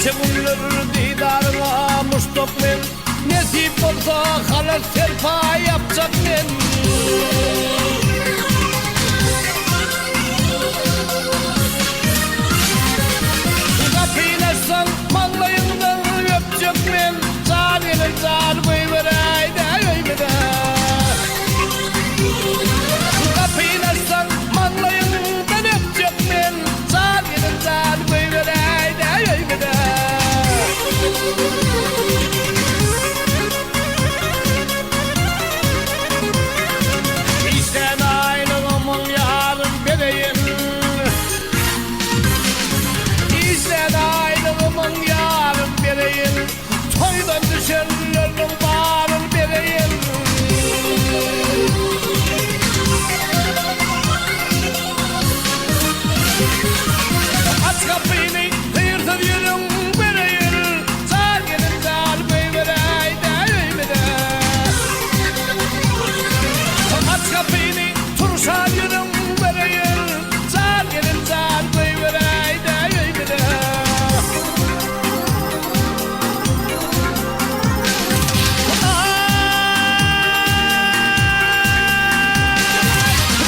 Neçe gündür didarına muştuk men, nesip olsa halas serpa yapacak men. Kapıyı açsan mallayından öpecek men, zar gelir zar koyuveray da öymede. Kapıyı açsan mallayından öpecek men, zar gelir zar koyuveray da öymede. İşten ayrılımın yarın vereyim, İşten ayrılımın yarın vereyim, toydan düşenlerin bağrın vereyim. Aç kapıyı hıyırtır yürün vereyim, zar gelin zar koyuveray da öymede. Aç kapıyı turşa yürün vereyim, zar gelin zar koyuveray da öymede.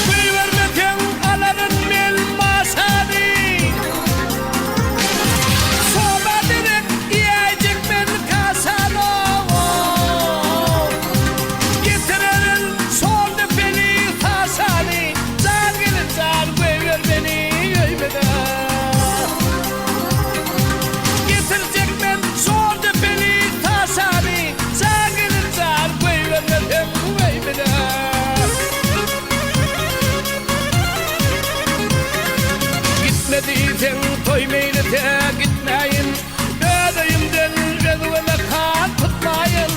Koyuvermeden alırım el maşani, soba direkt yiyecek ben kasano. Getirenin sol depeli taşani, zar gelin zar koyuver beni öymede. Getirecek ben sol depeli taşani, zar gelin zar koyuver beni öymede. Gitmediysen toy meylete gitmeyin, ödeyimden gözüme kan tutmayın.